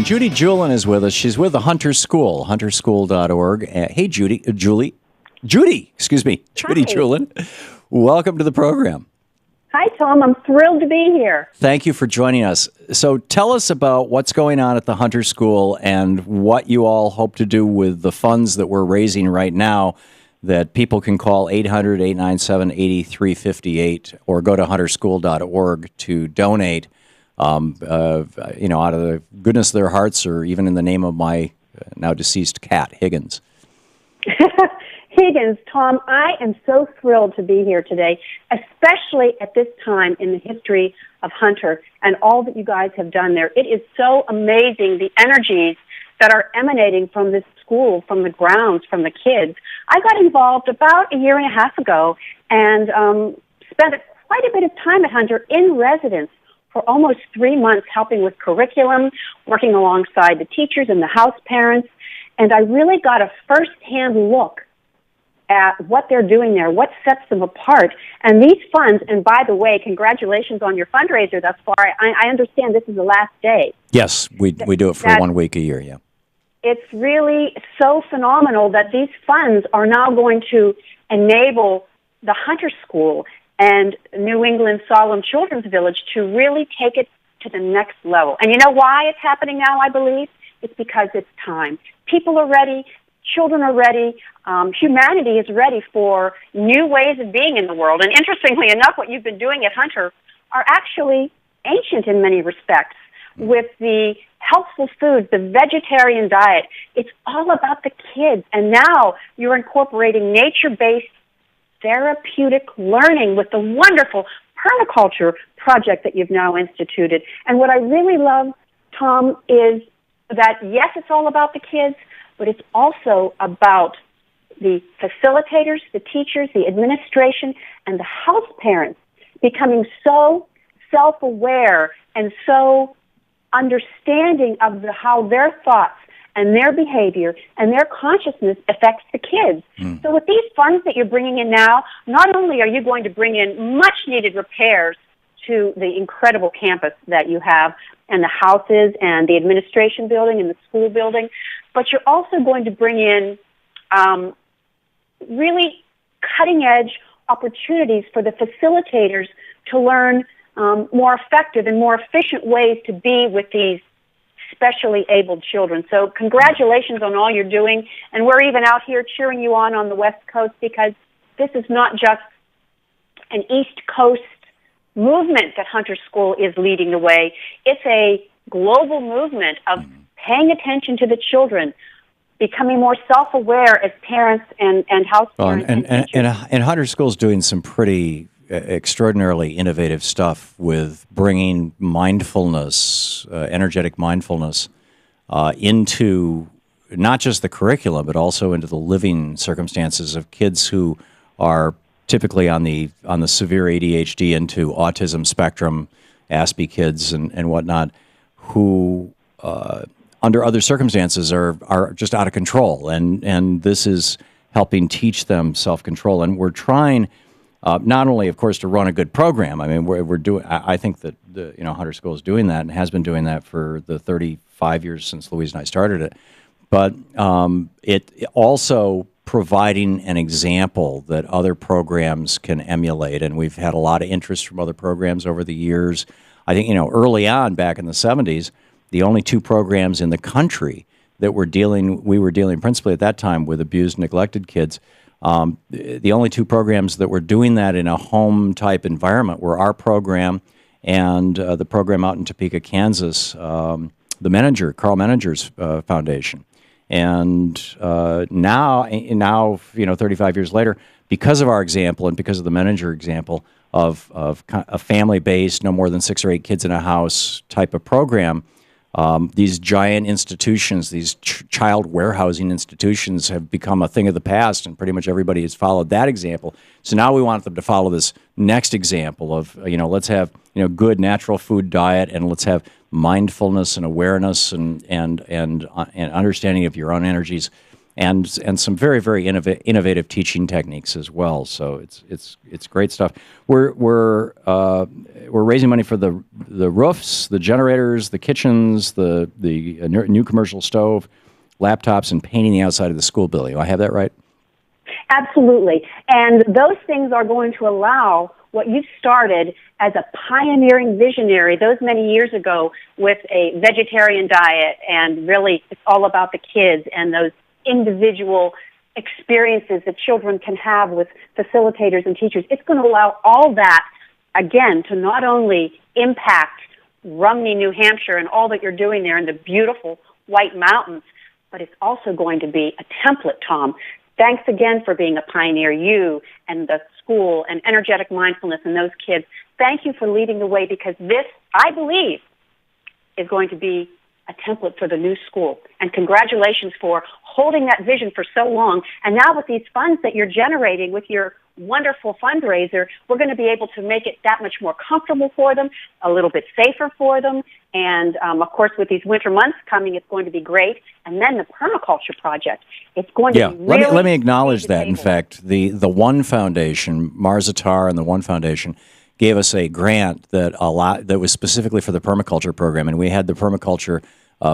Judy Julin is with us. She's with the Hunter School, hunterschool.org. Hey, Judy, Judy, excuse me, Judy Hi. Julin. Welcome to the program. Hi, Tom. I'm thrilled to be here. Thank you for joining us. So tell us about what's going on at the Hunter School and what you all hope to do with the funds that we're raising right now that people can call 800-897-8358 or go to hunterschool.org to donate, out of the goodness of their hearts or even in the name of my now deceased cat, Higgins. Higgins, Tom, I am so thrilled to be here today, especially at this time in the history of Hunter and all that you guys have done there. It is so amazing, the energies that are emanating from this school, from the grounds, from the kids. I got involved about a year and a half ago and spent quite a bit of time at Hunter in residence for almost 3 months helping with curriculum, working alongside the teachers and the house parents, and I really got a first-hand look at what they're doing there, what sets them apart. And these funds, and by the way, congratulations on your fundraiser thus far. I understand this is the last day. Yes, we do it for 1 week a year, yeah. It's really so phenomenal that these funds are now going to enable the Hunter School and New England Solemn Children's Village to really take it to the next level. And you know why it's happening now, I believe? It's because it's time. People are ready. Children are ready. Humanity is ready for new ways of being in the world. And interestingly enough, what you've been doing at Hunter are actually ancient in many respects. With the healthful foods, the vegetarian diet, it's all about the kids. And now you're incorporating nature-based therapeutic learning with the wonderful permaculture project that you've now instituted. And what I really love, Tom, is that, yes, it's all about the kids, but it's also about the facilitators, the teachers, the administration, and the house parents becoming so self-aware and so understanding of how their thoughts and their behavior and their consciousness affects the kids. So with these funds that you're bringing in now, not only are you going to bring in much-needed repairs to the incredible campus that you have and the houses and the administration building and the school building, but you're also going to bring in really cutting-edge opportunities for the facilitators to learn more effective and more efficient ways to be with these specially abled children. So congratulations on all you're doing, and we're even out here cheering you on the West Coast, because this is not just an East Coast movement that Hunter School is leading the way. It's a global movement of paying attention to the children, becoming more self-aware as parents and house parents. And Hunter School's doing some pretty extraordinarily innovative stuff with bringing mindfulness, energetic mindfulness, into not just the curriculum, but also into the living circumstances of kids who are typically on the severe ADHD into autism spectrum, Aspie kids and whatnot, who under other circumstances are just out of control, and this is helping teach them self-control. And we're trying not only, of course, to run a good program. I mean, we're doing. I think that Hunter School is doing that and has been doing that for the 35 years since Louise and I started it. But it also providing an example that other programs can emulate, and we've had a lot of interest from other programs over the years. I think early on, back in the 70s, the only two programs in the country that we were dealing principally at that time with abused, neglected kids. The only two programs that were doing that in a home-type environment were our program and the program out in Topeka, Kansas, the Carl Menninger's Foundation. And now, 35 years later, because of our example and because of the Menninger example of a family-based, no more than 6 or 8 kids in a house type of program, these giant institutions, these child warehousing institutions have become a thing of the past, and pretty much everybody has followed that example. So now we want them to follow this next example of, let's have, good natural food diet, and let's have mindfulness and awareness and understanding of your own energies and some very, very innovative teaching techniques as well. So it's great stuff. We're raising money for the roofs, the generators, the kitchens, the new commercial stove, laptops, and painting the outside of the school building. Do I have that right? Absolutely. And those things are going to allow what you've started as a pioneering visionary those many years ago with a vegetarian diet, and really it's all about the kids and those individual experiences that children can have with facilitators and teachers. It's going to allow all that, again, to not only impact Rumney, New Hampshire, and all that you're doing there in the beautiful White Mountains, but it's also going to be a template, Thom. Thanks again for being a pioneer, you and the school and energetic mindfulness and those kids. Thank you for leading the way, because this, I believe, is going to be a template for the new school. And congratulations for holding that vision for so long. And now with these funds that you're generating with your wonderful fundraiser, we're going to be able to make it that much more comfortable for them, a little bit safer for them. And, of course, with these winter months coming, it's going to be great. And then the permaculture project, it's going to be really... Let me acknowledge that. In fact, the One Foundation, Mars Attar and the One Foundation, gave us a grant that was specifically for the permaculture program, and we had the permaculture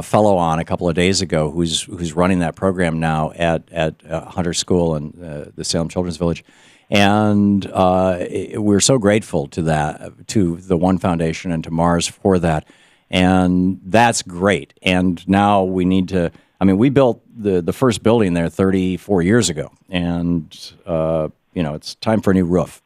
fellow on a couple of days ago who's running that program now at Hunter School and the Salem Children's Village. And we're so grateful to the One Foundation and to Mars for that. And that's great. And now we need to, we built the first building there 34 years ago. And, it's time for a new roof.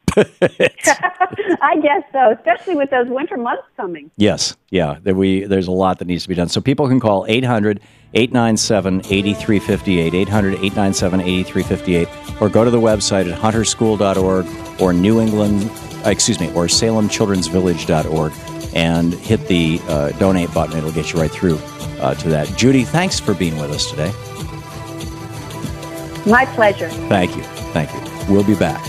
I guess so, especially with those winter months coming. Yes, yeah. There's a lot that needs to be done. So people can call 800-897-8358, 800-897-8358, or go to the website at hunterschool.org or or salemchildrensvillage.org and hit the donate button. It'll get you right through to that. Judy, thanks for being with us today. My pleasure. Thank you. We'll be back.